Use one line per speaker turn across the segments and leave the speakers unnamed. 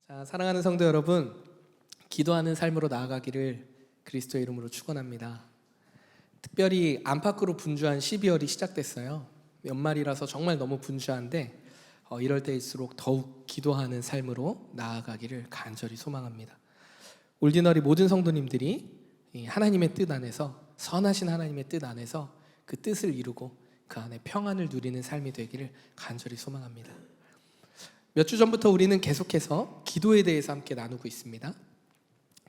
자, 사랑하는 성도 여러분, 기도하는 삶으로 나아가기를 그리스도의 이름으로 축원합니다. 특별히 안팎으로 분주한 12월이 시작됐어요. 연말이라서 정말 너무 분주한데 이럴 때일수록 더욱 기도하는 삶으로 나아가기를 간절히 소망합니다. 올디너리 모든 성도님들이 하나님의 뜻 안에서, 선하신 하나님의 뜻 안에서 그 뜻을 이루고 그 안에 평안을 누리는 삶이 되기를 간절히 소망합니다. 몇 주 전부터 우리는 계속해서 기도에 대해서 함께 나누고 있습니다.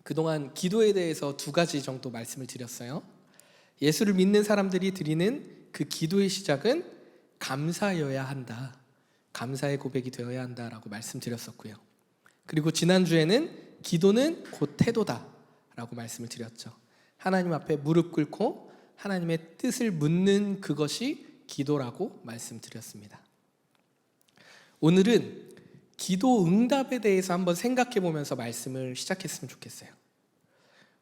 그동안 기도에 대해서 2가지 정도 말씀을 드렸어요. 예수를 믿는 사람들이 드리는 그 기도의 시작은 감사여야 한다, 감사의 고백이 되어야 한다라고 말씀드렸었고요. 그리고 지난주에는 기도는 곧 태도다 라고 말씀을 드렸죠. 하나님 앞에 무릎 꿇고 하나님의 뜻을 묻는 그것이 기도라고 말씀드렸습니다. 오늘은 기도 응답에 대해서 한번 생각해 보면서 말씀을 시작했으면 좋겠어요.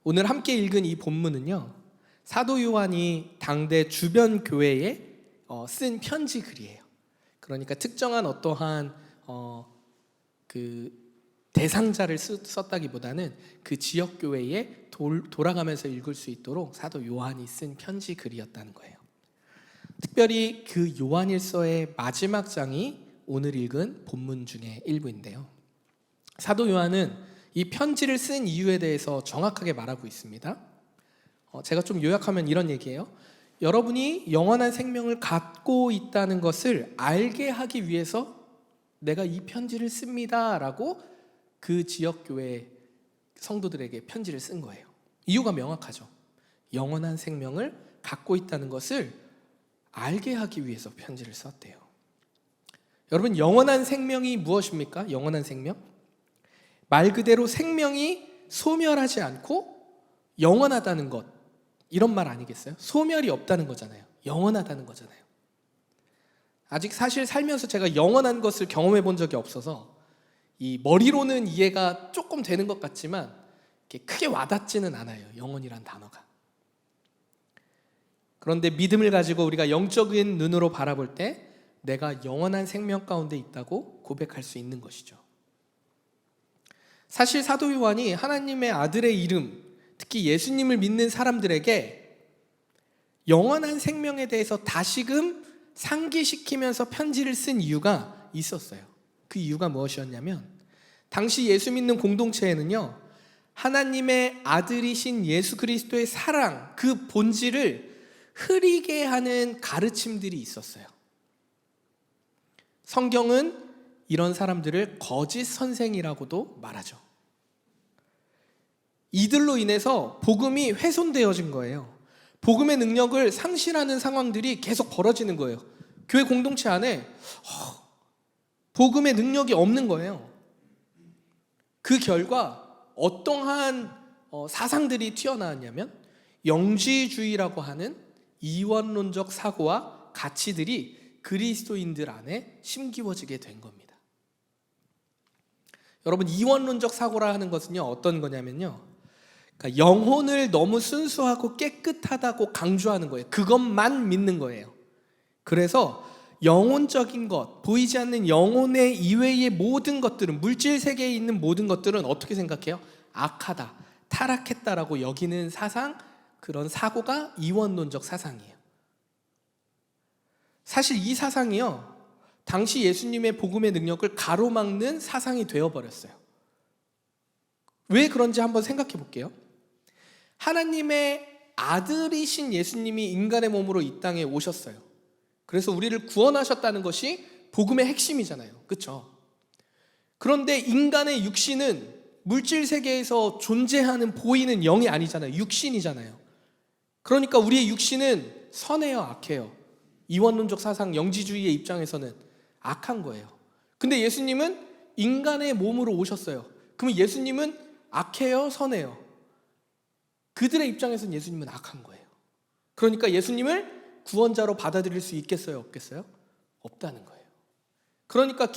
오늘 함께 읽은 이 본문은요, 사도 요한이 당대 주변 교회에 쓴 편지 글이에요. 그러니까 특정한 어떠한 그 대상자를 썼다기보다는 그 지역 교회에 돌아가면서 읽을 수 있도록 사도 요한이 쓴 편지 글이었다는 거예요. 특별히 그 요한일서의 마지막 장이 오늘 읽은 본문 중에 일부인데요, 사도 요한은 이 편지를 쓴 이유에 대해서 정확하게 말하고 있습니다. 제가 좀 요약하면 이런 얘기예요. 여러분이 영원한 생명을 갖고 있다는 것을 알게 하기 위해서 내가 이 편지를 씁니다 라고 그 지역교회 성도들에게 편지를 쓴 거예요. 이유가 명확하죠. 영원한 생명을 갖고 있다는 것을 알게 하기 위해서 편지를 썼대요. 여러분, 영원한 생명이 무엇입니까? 영원한 생명? 말 그대로 생명이 소멸하지 않고 영원하다는 것, 이런 말 아니겠어요? 소멸이 없다는 거잖아요. 영원하다는 거잖아요. 아직 사실 살면서 제가 영원한 것을 경험해 본 적이 없어서 이 머리로는 이해가 조금 되는 것 같지만 크게 와닿지는 않아요, 영원이란 단어가. 그런데 믿음을 가지고 우리가 영적인 눈으로 바라볼 때 내가 영원한 생명 가운데 있다고 고백할 수 있는 것이죠. 사실 사도 요한이 하나님의 아들의 이름, 특히 예수님을 믿는 사람들에게 영원한 생명에 대해서 다시금 상기시키면서 편지를 쓴 이유가 있었어요. 그 이유가 무엇이었냐면, 당시 예수 믿는 공동체에는요, 하나님의 아들이신 예수 그리스도의 사랑, 그 본질을 흐리게 하는 가르침들이 있었어요. 성경은 이런 사람들을 거짓 선생이라고도 말하죠. 이들로 인해서 복음이 훼손되어진 거예요. 복음의 능력을 상실하는 상황들이 계속 벌어지는 거예요. 교회 공동체 안에 복음의 능력이 없는 거예요. 그 결과 어떠한 사상들이 튀어나왔냐면, 영지주의라고 하는 이원론적 사고와 가치들이 그리스도인들 안에 심기워지게 된 겁니다. 여러분, 이원론적 사고라 하는 것은요, 어떤 거냐면요, 그러니까 영혼을 너무 순수하고 깨끗하다고 강조하는 거예요. 그것만 믿는 거예요. 그래서 영혼적인 것, 보이지 않는 영혼의 이외의 모든 것들은, 물질 세계에 있는 모든 것들은 어떻게 생각해요? 악하다, 타락했다라고 여기는 사상, 그런 사고가 이원론적 사상이에요. 사실 이 사상이요, 당시 예수님의 복음의 능력을 가로막는 사상이 되어버렸어요. 왜 그런지 한번 생각해 볼게요. 하나님의 아들이신 예수님이 인간의 몸으로 이 땅에 오셨어요. 그래서 우리를 구원하셨다는 것이 복음의 핵심이잖아요. 그렇죠? 그런데 인간의 육신은 물질 세계에서 존재하는 보이는 영이 아니잖아요. 육신이잖아요. 그러니까 우리의 육신은 선해요, 악해요? 이원론적 사상, 영지주의의 입장에서는 악한 거예요. 근데 예수님은 인간의 몸으로 오셨어요. 그러면 예수님은 악해요, 선해요? 그들의 입장에서는 예수님은 악한 거예요. 그러니까 예수님을 구원자로 받아들일 수 있겠어요, 없겠어요? 없다는 거예요. 그러니까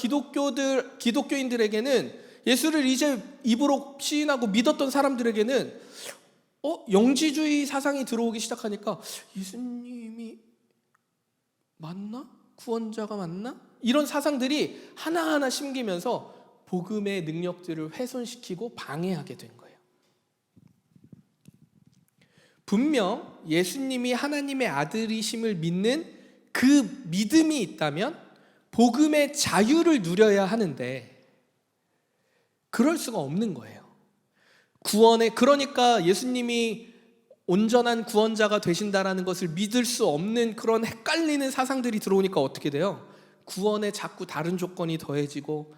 기독교인들에게는, 예수를 이제 입으로 시인하고 믿었던 사람들에게는 영지주의 사상이 들어오기 시작하니까 예수님이 맞나? 구원자가 맞나? 이런 사상들이 하나하나 심기면서 복음의 능력들을 훼손시키고 방해하게 된 거예요. 분명 예수님이 하나님의 아들이심을 믿는 그 믿음이 있다면 복음의 자유를 누려야 하는데 그럴 수가 없는 거예요. 그러니까 예수님이 온전한 구원자가 되신다라는 것을 믿을 수 없는 그런 헷갈리는 사상들이 들어오니까 어떻게 돼요? 구원에 자꾸 다른 조건이 더해지고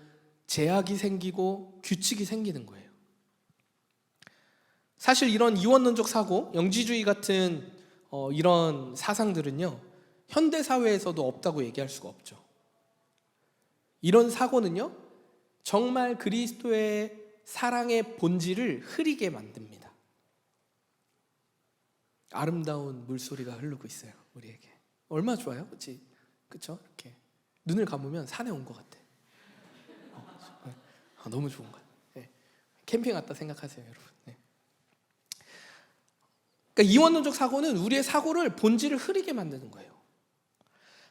제약이 생기고 규칙이 생기는 거예요. 사실 이런 이원론적 사고, 영지주의 같은 이런 사상들은요, 현대 사회에서도 없다고 얘기할 수가 없죠. 이런 사고는요, 정말 그리스도의 사랑의 본질을 흐리게 만듭니다. 아름다운 물소리가 흐르고 있어요, 우리에게. 얼마나 좋아요, 그렇지? 그렇죠? 이렇게 눈을 감으면 산에 온 것 같아. 너무 좋은 것 같아요. 네. 캠핑 왔다 생각하세요, 여러분. 네. 그러니까 이원론적 사고는 우리의 사고를 본질을 흐리게 만드는 거예요.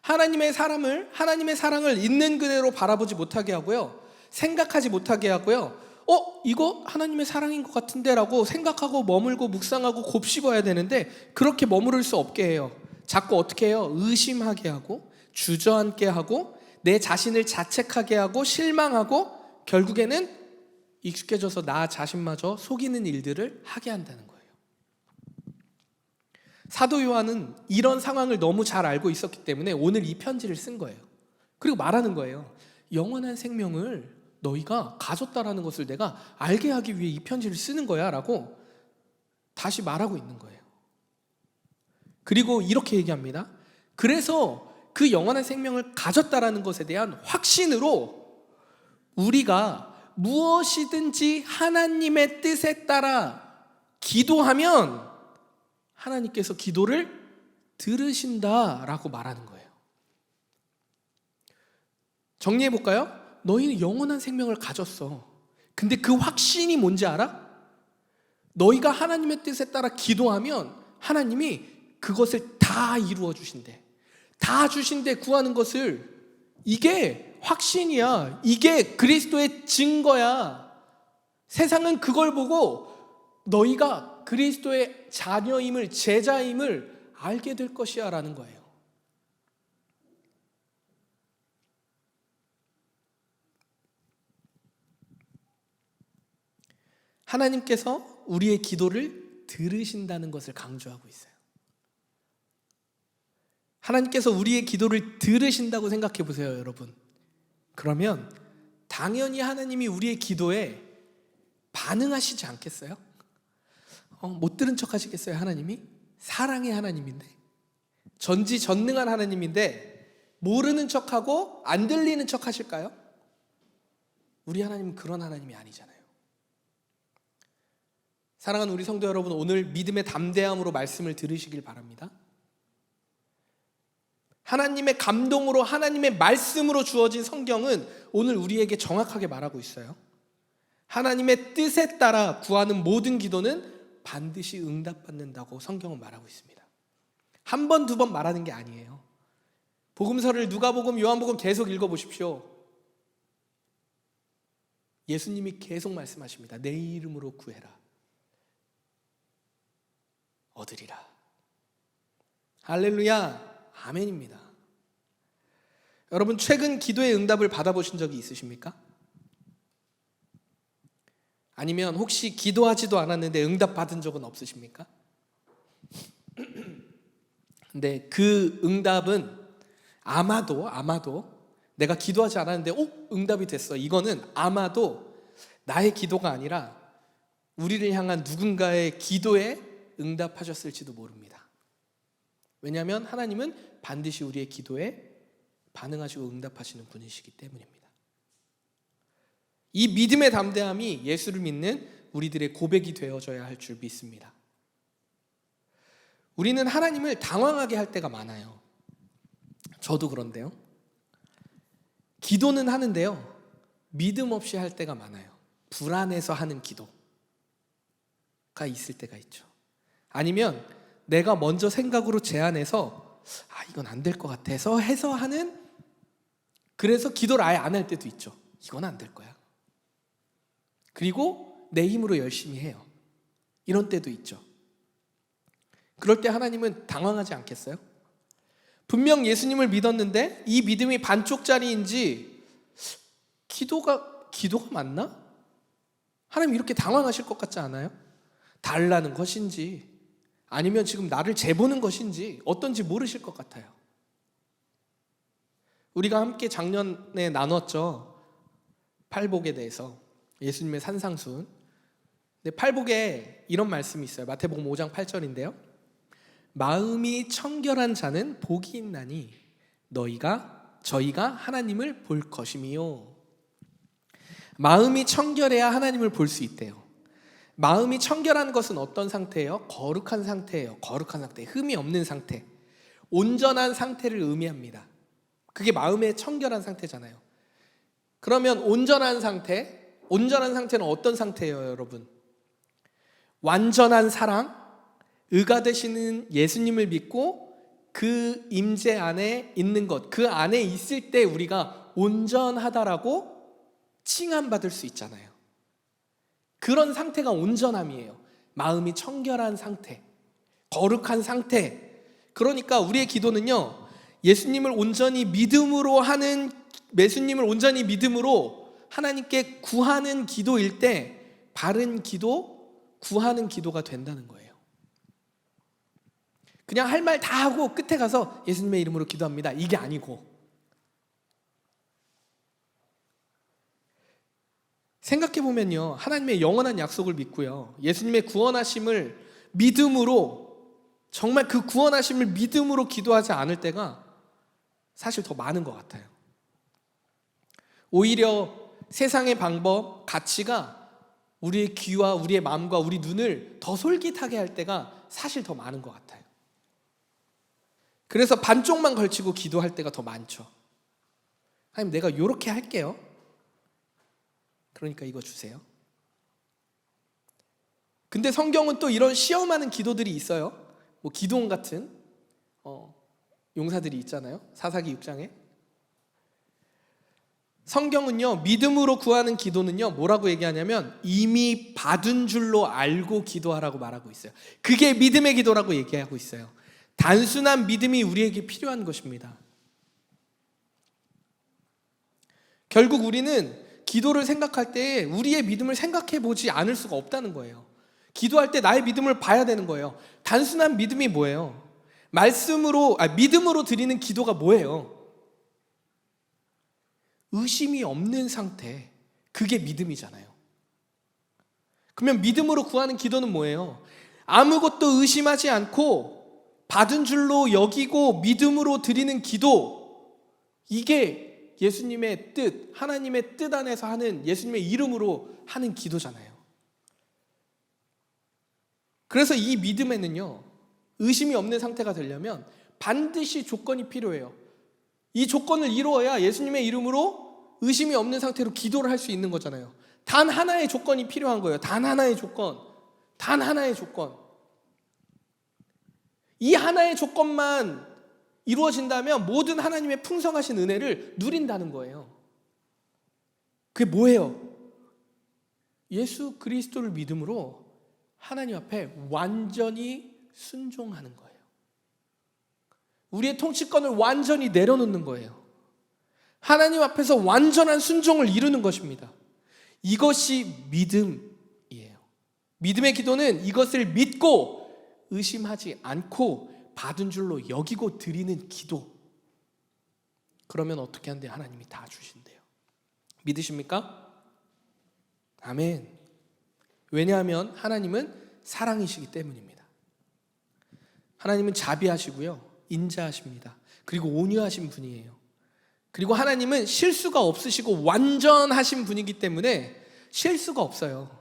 하나님의 사랑을 있는 그대로 바라보지 못하게 하고요, 생각하지 못하게 하고요. 이거 하나님의 사랑인 것 같은데 라고 생각하고 머물고 묵상하고 곱씹어야 되는데 그렇게 머무를 수 없게 해요. 자꾸 어떻게 해요? 의심하게 하고 주저앉게 하고 내 자신을 자책하게 하고 실망하고 결국에는 익숙해져서 나 자신마저 속이는 일들을 하게 한다는 거예요. 사도 요한은 이런 상황을 너무 잘 알고 있었기 때문에 오늘 이 편지를 쓴 거예요. 그리고 말하는 거예요. 영원한 생명을 너희가 가졌다라는 것을 내가 알게 하기 위해 이 편지를 쓰는 거야 라고 다시 말하고 있는 거예요. 그리고 이렇게 얘기합니다. 그래서 그 영원한 생명을 가졌다라는 것에 대한 확신으로 우리가 무엇이든지 하나님의 뜻에 따라 기도하면 하나님께서 기도를 들으신다라고 말하는 거예요. 정리해 볼까요? 너희는 영원한 생명을 가졌어. 근데 그 확신이 뭔지 알아? 너희가 하나님의 뜻에 따라 기도하면 하나님이 그것을 다 이루어 주신대. 다 주신대 구하는 것을. 이게 확신이야. 이게 그리스도의 증거야. 세상은 그걸 보고 너희가 그리스도의 자녀임을, 제자임을 알게 될 것이야 라는 거예요. 하나님께서 우리의 기도를 들으신다는 것을 강조하고 있어요. 하나님께서 우리의 기도를 들으신다고 생각해 보세요, 여러분. 그러면 당연히 하나님이 우리의 기도에 반응하시지 않겠어요? 못 들은 척 하시겠어요, 하나님이? 사랑의 하나님인데, 전지전능한 하나님인데 모르는 척하고 안 들리는 척 하실까요? 우리 하나님은 그런 하나님이 아니잖아요. 사랑하는 우리 성도 여러분, 오늘 믿음의 담대함으로 말씀을 들으시길 바랍니다. 하나님의 감동으로, 하나님의 말씀으로 주어진 성경은 오늘 우리에게 정확하게 말하고 있어요. 하나님의 뜻에 따라 구하는 모든 기도는 반드시 응답받는다고 성경은 말하고 있습니다. 한 번, 두 번 말하는 게 아니에요. 복음서를 누가복음, 요한복음 계속 읽어보십시오. 예수님이 계속 말씀하십니다. 내 이름으로 구해라. 얻으리라. 할렐루야, 아멘입니다. 여러분, 최근 기도의 응답을 받아보신 적이 있으십니까? 아니면 혹시 기도하지도 않았는데 응답 받은 적은 없으십니까? 근데 그 응답은 아마도 내가 기도하지 않았는데 응답이 됐어. 이거는 아마도 나의 기도가 아니라 우리를 향한 누군가의 기도에 응답하셨을지도 모릅니다. 왜냐하면 하나님은 반드시 우리의 기도에 반응하시고 응답하시는 분이시기 때문입니다. 이 믿음의 담대함이 예수를 믿는 우리들의 고백이 되어져야 할 줄 믿습니다. 우리는 하나님을 당황하게 할 때가 많아요. 저도 그런데요. 기도는 하는데요, 믿음 없이 할 때가 많아요. 불안해서 하는 기도가 있을 때가 있죠. 아니면 내가 먼저 생각으로 제안해서 이건 안 될 것 같아서 해서 하는, 그래서 기도를 아예 안 할 때도 있죠. 이건 안 될 거야. 그리고 내 힘으로 열심히 해요. 이런 때도 있죠. 그럴 때 하나님은 당황하지 않겠어요? 분명 예수님을 믿었는데 이 믿음이 반쪽짜리인지 기도가 맞나? 하나님 이렇게 당황하실 것 같지 않아요? 달라는 것인지 아니면 지금 나를 재보는 것인지 어떤지 모르실 것 같아요. 우리가 함께 작년에 나눴죠. 팔복에 대해서. 예수님의 산상순. 근데 팔복에 이런 말씀이 있어요. 마태복음 5장 8절인데요. 마음이 청결한 자는 복이 있나니 저희가 하나님을 볼 것임이요. 마음이 청결해야 하나님을 볼 수 있대요. 마음이 청결한 것은 어떤 상태예요? 거룩한 상태예요. 거룩한 상태, 흠이 없는 상태, 온전한 상태를 의미합니다. 그게 마음의 청결한 상태잖아요. 그러면 온전한 상태는 어떤 상태예요, 여러분? 완전한 사랑, 의가 되시는 예수님을 믿고 그 임재 안에 있는 것, 그 안에 있을 때 우리가 온전하다라고 칭함받을 수 있잖아요. 그런 상태가 온전함이에요. 마음이 청결한 상태, 거룩한 상태. 그러니까 우리의 기도는요, 예수님을 온전히 믿음으로 하나님께 구하는 기도일 때 바른 기도, 구하는 기도가 된다는 거예요. 그냥 할 말 다 하고 끝에 가서 예수님의 이름으로 기도합니다, 이게 아니고, 생각해보면요, 하나님의 영원한 약속을 믿고요, 예수님의 구원하심을 믿음으로, 정말 그 구원하심을 믿음으로 기도하지 않을 때가 사실 더 많은 것 같아요. 오히려 세상의 방법, 가치가 우리의 귀와 우리의 마음과 우리 눈을 더 솔깃하게 할 때가 사실 더 많은 것 같아요. 그래서 반쪽만 걸치고 기도할 때가 더 많죠. 하나님, 내가 이렇게 할게요. 그러니까 이거 주세요. 근데 성경은 또 이런 시험하는 기도들이 있어요. 뭐 기도원 같은 용사들이 있잖아요. 사사기 6장에. 성경은요, 믿음으로 구하는 기도는요, 뭐라고 얘기하냐면 이미 받은 줄로 알고 기도하라고 말하고 있어요. 그게 믿음의 기도라고 얘기하고 있어요. 단순한 믿음이 우리에게 필요한 것입니다. 결국 우리는 기도를 생각할 때 우리의 믿음을 생각해 보지 않을 수가 없다는 거예요. 기도할 때 나의 믿음을 봐야 되는 거예요. 단순한 믿음이 뭐예요? 믿음으로 드리는 기도가 뭐예요? 의심이 없는 상태, 그게 믿음이잖아요. 그러면 믿음으로 구하는 기도는 뭐예요? 아무것도 의심하지 않고 받은 줄로 여기고 믿음으로 드리는 기도, 이게 예수님의 뜻, 하나님의 뜻 안에서 하는, 예수님의 이름으로 하는 기도잖아요. 그래서 이 믿음에는요, 의심이 없는 상태가 되려면 반드시 조건이 필요해요. 이 조건을 이루어야 예수님의 이름으로 의심이 없는 상태로 기도를 할 수 있는 거잖아요. 단 하나의 조건이 필요한 거예요. 단 하나의 조건. 단 하나의 조건. 이 하나의 조건만 이루어진다면 모든 하나님의 풍성하신 은혜를 누린다는 거예요. 그게 뭐예요? 예수 그리스도를 믿음으로 하나님 앞에 완전히 순종하는 거예요. 우리의 통치권을 완전히 내려놓는 거예요. 하나님 앞에서 완전한 순종을 이루는 것입니다. 이것이 믿음이에요. 믿음의 기도는 이것을 믿고 의심하지 않고 받은 줄로 여기고 드리는 기도. 그러면 어떻게 한대요? 하나님이 다 주신대요. 믿으십니까? 아멘. 왜냐하면 하나님은 사랑이시기 때문입니다. 하나님은 자비하시고요, 인자하십니다. 그리고 온유하신 분이에요. 그리고 하나님은 실수가 없으시고 완전하신 분이기 때문에 실수가 없어요.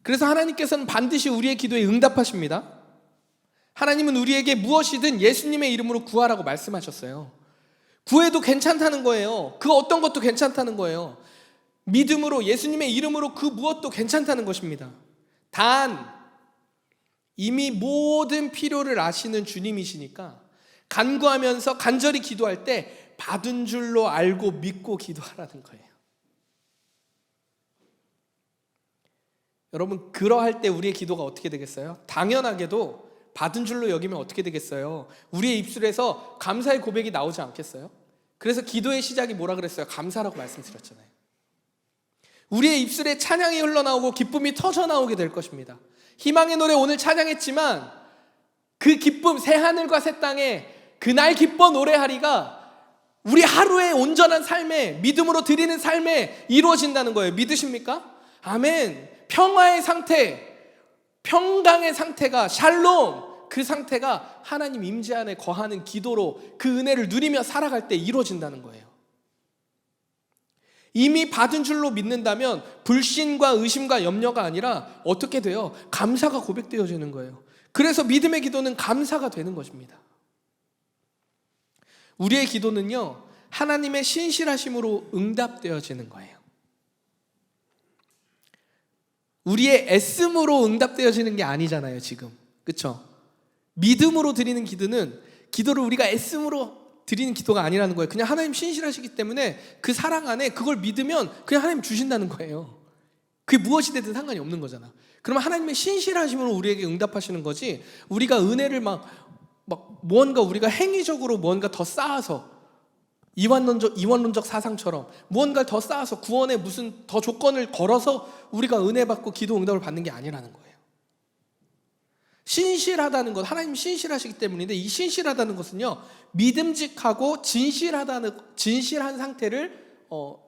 그래서 하나님께서는 반드시 우리의 기도에 응답하십니다. 하나님은 우리에게 무엇이든 예수님의 이름으로 구하라고 말씀하셨어요. 구해도 괜찮다는 거예요. 그 어떤 것도 괜찮다는 거예요. 믿음으로, 예수님의 이름으로 그 무엇도 괜찮다는 것입니다. 단 이미 모든 필요를 아시는 주님이시니까 간구하면서 간절히 기도할 때 받은 줄로 알고 믿고 기도하라는 거예요. 여러분, 그러할 때 우리의 기도가 어떻게 되겠어요? 당연하게도 받은 줄로 여기면 어떻게 되겠어요? 우리의 입술에서 감사의 고백이 나오지 않겠어요? 그래서 기도의 시작이 뭐라 그랬어요? 감사라고 말씀드렸잖아요. 우리의 입술에 찬양이 흘러나오고 기쁨이 터져나오게 될 것입니다. 희망의 노래 오늘 찬양했지만 그 기쁨, 새 하늘과 새 땅에 그날 기뻐 노래하리가 우리 하루의 온전한 삶에, 믿음으로 드리는 삶에 이루어진다는 거예요. 믿으십니까? 아멘. 평화의 상태, 평강의 상태가, 샬롬, 그 상태가 하나님 임재 안에 거하는 기도로 그 은혜를 누리며 살아갈 때 이루어진다는 거예요. 이미 받은 줄로 믿는다면 불신과 의심과 염려가 아니라 어떻게 돼요? 감사가 고백되어지는 거예요. 그래서 믿음의 기도는 감사가 되는 것입니다. 우리의 기도는요, 하나님의 신실하심으로 응답되어지는 거예요. 우리의 애씀으로 응답되어지는 게 아니잖아요, 지금. 그렇죠? 믿음으로 드리는 기도는 기도를 우리가 애씀으로 드리는 기도가 아니라는 거예요. 그냥 하나님 신실하시기 때문에 그 사랑 안에 그걸 믿으면 그냥 하나님 주신다는 거예요. 그게 무엇이 되든 상관이 없는 거잖아. 그러면 하나님의 신실하심으로 우리에게 응답하시는 거지, 우리가 은혜를 막 무언가 우리가 행위적으로 무언가 더 쌓아서 이원론적 사상처럼 무언가를 더 쌓아서 구원에 무슨 더 조건을 걸어서 우리가 은혜 받고 기도 응답을 받는 게 아니라는 거예요. 신실하다는 것, 하나님 신실하시기 때문인데, 이 신실하다는 것은요, 믿음직하고 진실한 상태를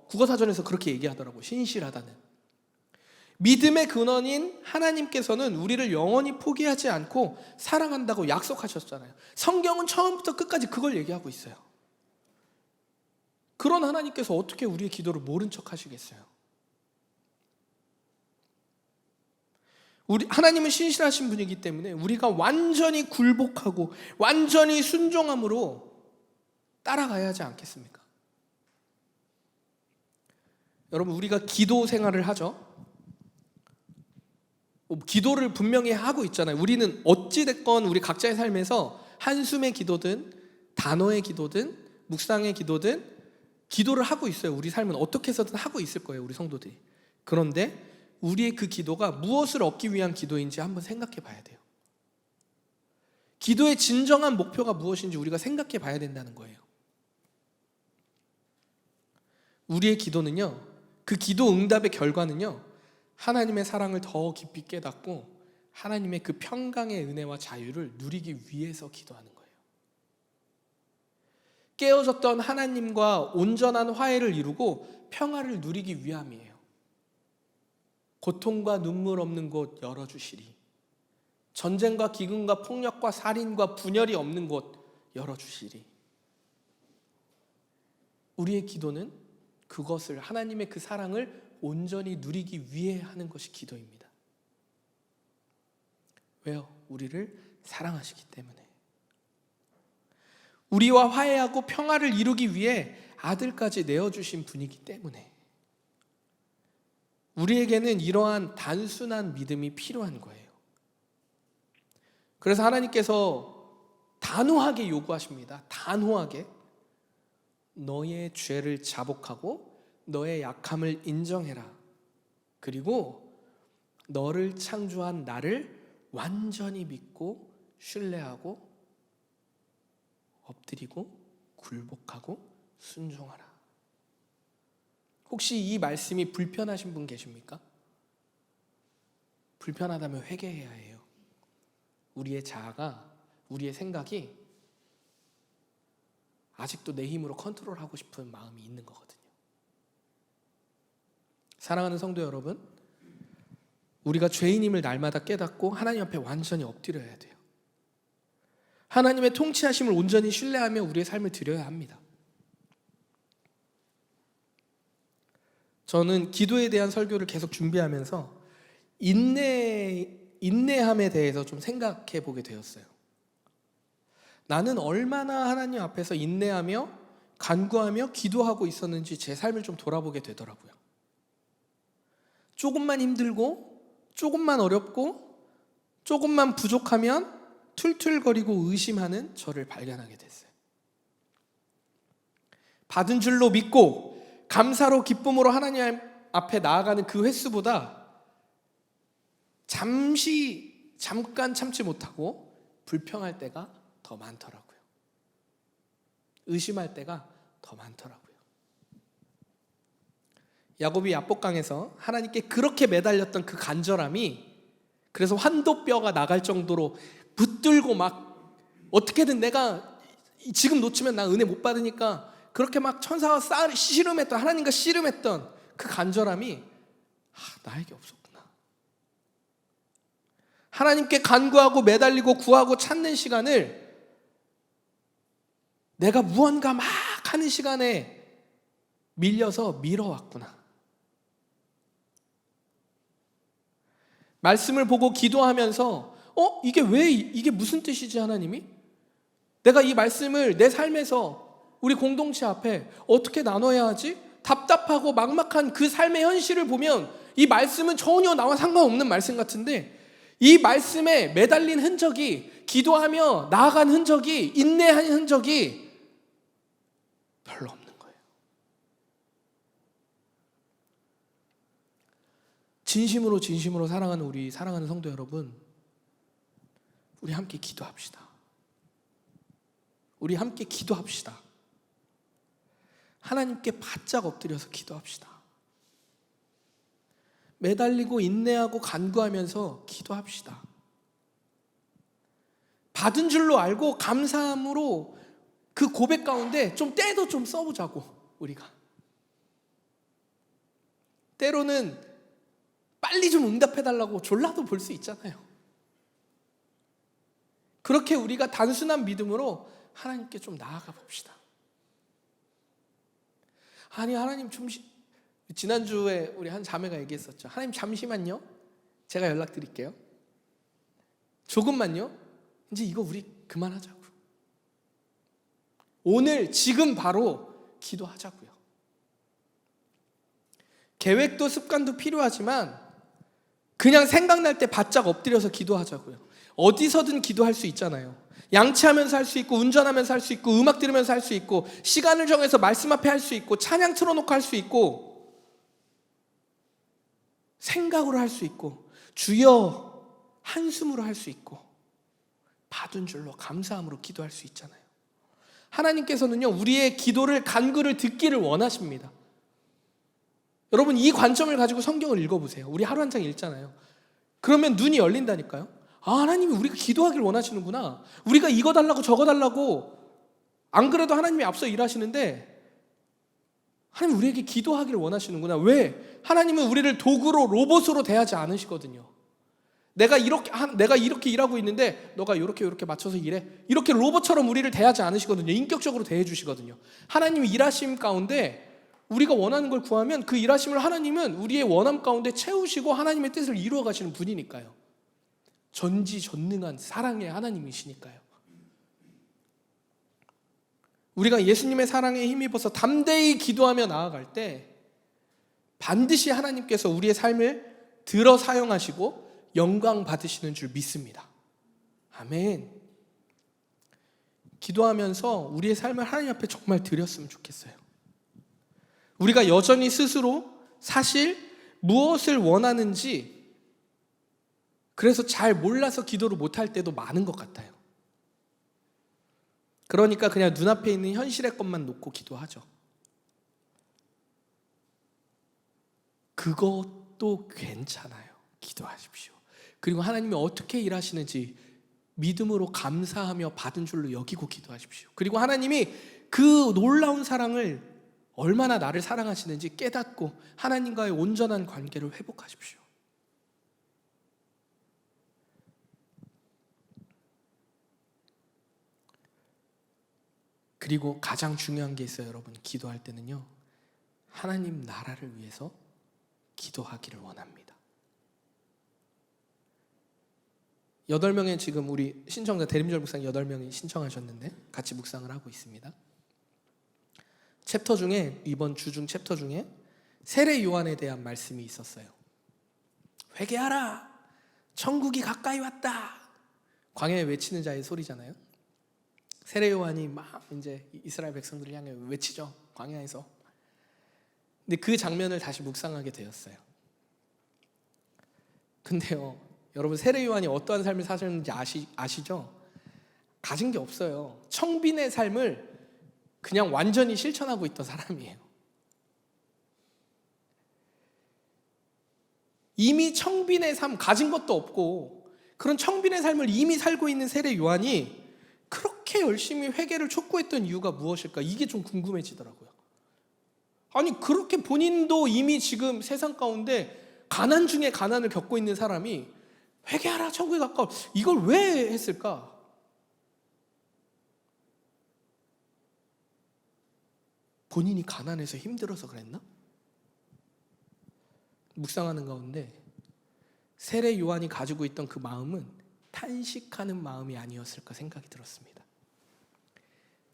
국어사전에서 그렇게 얘기하더라고요. 신실하다는. 믿음의 근원인 하나님께서는 우리를 영원히 포기하지 않고 사랑한다고 약속하셨잖아요. 성경은 처음부터 끝까지 그걸 얘기하고 있어요. 그런 하나님께서 어떻게 우리의 기도를 모른 척 하시겠어요? 하나님은 신실하신 분이기 때문에 우리가 완전히 굴복하고 완전히 순종함으로 따라가야 하지 않겠습니까? 여러분, 우리가 기도 생활을 하죠. 기도를 분명히 하고 있잖아요. 우리는 어찌됐건 우리 각자의 삶에서 한숨의 기도든 단어의 기도든 묵상의 기도든 기도를 하고 있어요. 우리 삶은 어떻게 해서든 하고 있을 거예요, 우리 성도들이. 그런데 우리의 그 기도가 무엇을 얻기 위한 기도인지 한번 생각해 봐야 돼요. 기도의 진정한 목표가 무엇인지 우리가 생각해 봐야 된다는 거예요. 우리의 기도는요, 그 기도 응답의 결과는요, 하나님의 사랑을 더 깊이 깨닫고 하나님의 그 평강의 은혜와 자유를 누리기 위해서 기도하는 거예요. 깨어졌던 하나님과 온전한 화해를 이루고 평화를 누리기 위함이에요. 고통과 눈물 없는 곳 열어주시리. 전쟁과 기근과 폭력과 살인과 분열이 없는 곳 열어주시리. 우리의 기도는 그것을, 하나님의 그 사랑을 온전히 누리기 위해 하는 것이 기도입니다. 왜요? 우리를 사랑하시기 때문에. 우리와 화해하고 평화를 이루기 위해 아들까지 내어주신 분이기 때문에 우리에게는 이러한 단순한 믿음이 필요한 거예요. 그래서 하나님께서 단호하게 요구하십니다. 단호하게. 너의 죄를 자복하고 너의 약함을 인정해라. 그리고 너를 창조한 나를 완전히 믿고 신뢰하고 엎드리고 굴복하고 순종하라. 혹시 이 말씀이 불편하신 분 계십니까? 불편하다면 회개해야 해요. 우리의 자아가, 우리의 생각이 아직도 내 힘으로 컨트롤하고 싶은 마음이 있는 거거든요. 사랑하는 성도 여러분, 우리가 죄인임을 날마다 깨닫고 하나님 앞에 완전히 엎드려야 돼요. 하나님의 통치하심을 온전히 신뢰하며 우리의 삶을 드려야 합니다. 저는 기도에 대한 설교를 계속 준비하면서 인내함에 대해서 좀 생각해 보게 되었어요. 나는 얼마나 하나님 앞에서 인내하며 간구하며 기도하고 있었는지 제 삶을 좀 돌아보게 되더라고요. 조금만 힘들고 조금만 어렵고 조금만 부족하면 툴툴거리고 의심하는 저를 발견하게 됐어요. 받은 줄로 믿고 감사로 기쁨으로 하나님 앞에 나아가는 그 횟수보다 잠깐 참지 못하고 불평할 때가 더 많더라고요. 의심할 때가 더 많더라고요. 야곱이 야복강에서 하나님께 그렇게 매달렸던 그 간절함이, 그래서 환도뼈가 나갈 정도로 붙들고 막 어떻게든 내가 지금 놓치면 나 은혜 못 받으니까 그렇게 막 천사와 씨름했던, 하나님과 씨름했던 그 간절함이 나에게 없었구나. 하나님께 간구하고 매달리고 구하고 찾는 시간을 내가 무언가 막 하는 시간에 밀려서 미뤄왔구나. 말씀을 보고 기도하면서 이게 무슨 뜻이지 하나님이? 내가 이 말씀을 내 삶에서 우리 공동체 앞에 어떻게 나눠야 하지? 답답하고 막막한 그 삶의 현실을 보면 이 말씀은 전혀 나와 상관없는 말씀 같은데, 이 말씀에 매달린 흔적이, 기도하며 나아간 흔적이, 인내한 흔적이 별로 없는 거예요. 진심으로 사랑하는 우리 사랑하는 성도 여러분, 우리 함께 기도합시다. 우리 함께 기도합시다. 하나님께 바짝 엎드려서 기도합시다. 매달리고 인내하고 간구하면서 기도합시다. 받은 줄로 알고 감사함으로 그 고백 가운데 좀 때도 좀 써보자고. 우리가 때로는 빨리 좀 응답해달라고 졸라도 볼 수 있잖아요. 그렇게 우리가 단순한 믿음으로 하나님께 좀 나아가 봅시다. 아니 하나님 지난주에 우리 한 자매가 얘기했었죠. 하나님 잠시만요, 제가 연락드릴게요. 조금만요, 이제 이거 우리 그만하자고. 오늘 지금 바로 기도하자고요. 계획도 습관도 필요하지만 그냥 생각날 때 바짝 엎드려서 기도하자고요. 어디서든 기도할 수 있잖아요. 양치하면서 할 수 있고, 운전하면서 할 수 있고, 음악 들으면서 할 수 있고, 시간을 정해서 말씀 앞에 할 수 있고, 찬양 틀어놓고 할 수 있고, 생각으로 할 수 있고, 주여 한숨으로 할 수 있고, 받은 줄로 감사함으로 기도할 수 있잖아요. 하나님께서는요, 우리의 기도를, 간구를 듣기를 원하십니다. 여러분, 이 관점을 가지고 성경을 읽어보세요. 우리 하루 한 장 읽잖아요. 그러면 눈이 열린다니까요. 하나님이 우리가 기도하기를 원하시는구나. 우리가 이거 달라고 저거 달라고 안 그래도 하나님이 앞서 일하시는데 하나님 우리에게 기도하기를 원하시는구나. 왜? 하나님은 우리를 도구로, 로봇으로 대하지 않으시거든요. 내가 이렇게 일하고 있는데 너가 이렇게 맞춰서 일해, 이렇게 로봇처럼 우리를 대하지 않으시거든요. 인격적으로 대해 주시거든요. 하나님이 일하심 가운데 우리가 원하는 걸 구하면 그 일하심을 하나님은 우리의 원함 가운데 채우시고 하나님의 뜻을 이루어 가시는 분이니까요. 전지전능한 사랑의 하나님이시니까요. 우리가 예수님의 사랑에 힘입어서 담대히 기도하며 나아갈 때 반드시 하나님께서 우리의 삶을 들어 사용하시고 영광 받으시는 줄 믿습니다. 아멘. 기도하면서 우리의 삶을 하나님 앞에 정말 드렸으면 좋겠어요. 우리가 여전히 스스로 사실 무엇을 원하는지 그래서 잘 몰라서 기도를 못할 때도 많은 것 같아요. 그러니까 그냥 눈앞에 있는 현실의 것만 놓고 기도하죠. 그것도 괜찮아요. 기도하십시오. 그리고 하나님이 어떻게 일하시는지 믿음으로 감사하며 받은 줄로 여기고 기도하십시오. 그리고 하나님이 그 놀라운 사랑을 얼마나 나를 사랑하시는지 깨닫고 하나님과의 온전한 관계를 회복하십시오. 그리고 가장 중요한 게 있어요, 여러분. 기도할 때는요, 하나님 나라를 위해서 기도하기를 원합니다. 8명의 지금 우리 신청자 대림절 묵상 8명이 신청하셨는데 같이 묵상을 하고 있습니다. 챕터 중에, 이번 주중 챕터 중에 세례 요한에 대한 말씀이 있었어요. 회개하라, 천국이 가까이 왔다. 광야에 외치는 자의 소리잖아요. 세례 요한이 막 이제 이스라엘 백성들을 향해 외치죠, 광야에서. 근데 그 장면을 다시 묵상하게 되었어요. 근데요, 여러분 세례 요한이 어떠한 삶을 사셨는지 아시죠? 가진 게 없어요. 청빈의 삶을 그냥 완전히 실천하고 있던 사람이에요. 이미 청빈의 삶, 가진 것도 없고 그런 청빈의 삶을 이미 살고 있는 세례 요한이 그렇게 열심히 회개를 촉구했던 이유가 무엇일까? 이게 좀 궁금해지더라고요. 아니 그렇게 본인도 이미 지금 세상 가운데 가난 중에 가난을 겪고 있는 사람이 회개하라 천국에 가까워, 이걸 왜 했을까? 본인이 가난해서 힘들어서 그랬나? 묵상하는 가운데 세례 요한이 가지고 있던 그 마음은 탄식하는 마음이 아니었을까 생각이 들었습니다.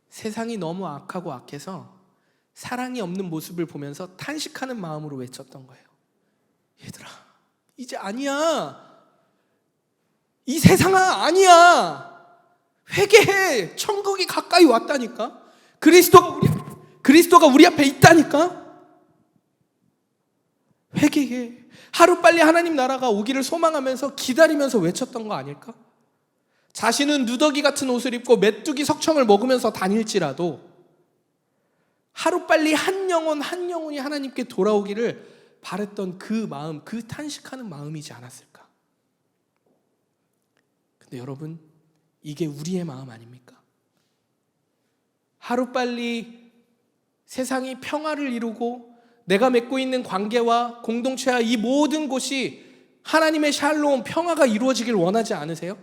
세상이 너무 악하고 악해서 사랑이 없는 모습을 보면서 탄식하는 마음으로 외쳤던 거예요. 얘들아, 이제 아니야. 이 세상아, 아니야. 회개해. 천국이 가까이 왔다니까. 그리스도가 우리 앞에 있다니까. 회개해. 하루빨리 하나님 나라가 오기를 소망하면서 기다리면서 외쳤던 거 아닐까? 자신은 누더기 같은 옷을 입고 메뚜기 석청을 먹으면서 다닐지라도 하루빨리 한 영혼이 하나님께 돌아오기를 바랬던 그 마음, 그 탄식하는 마음이지 않았을까? 근데 여러분, 이게 우리의 마음 아닙니까? 하루빨리 세상이 평화를 이루고 내가 맺고 있는 관계와 공동체와 이 모든 곳이 하나님의 샬롬, 평화가 이루어지길 원하지 않으세요?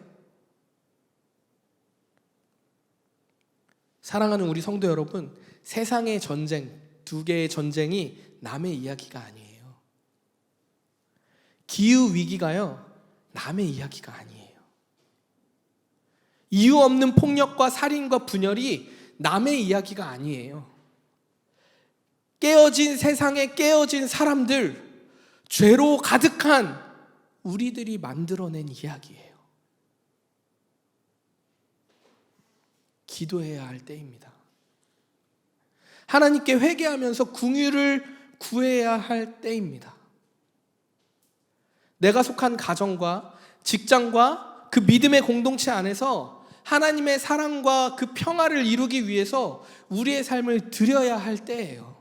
사랑하는 우리 성도 여러분, 세상의 전쟁, 두 개의 전쟁이 남의 이야기가 아니에요. 기후 위기가요, 남의 이야기가 아니에요. 이유 없는 폭력과 살인과 분열이 남의 이야기가 아니에요. 깨어진 세상에 깨어진 사람들, 죄로 가득한 우리들이 만들어낸 이야기예요. 기도해야 할 때입니다. 하나님께 회개하면서 긍휼을 구해야 할 때입니다. 내가 속한 가정과 직장과 그 믿음의 공동체 안에서 하나님의 사랑과 그 평화를 이루기 위해서 우리의 삶을 드려야 할 때예요.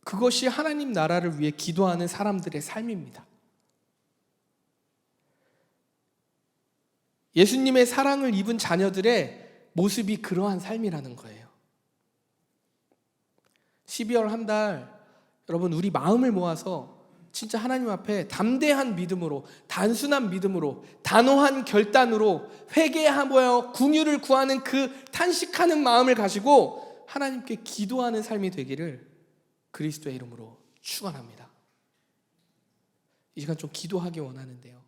그것이 하나님 나라를 위해 기도하는 사람들의 삶입니다. 예수님의 사랑을 입은 자녀들의 모습이 그러한 삶이라는 거예요. 12월 한 달 여러분, 우리 마음을 모아서 진짜 하나님 앞에 담대한 믿음으로, 단순한 믿음으로, 단호한 결단으로 회개하며 긍휼을 구하는 그 탄식하는 마음을 가지고 하나님께 기도하는 삶이 되기를 그리스도의 이름으로 축원합니다. 이 시간 좀 기도하기 원하는데요.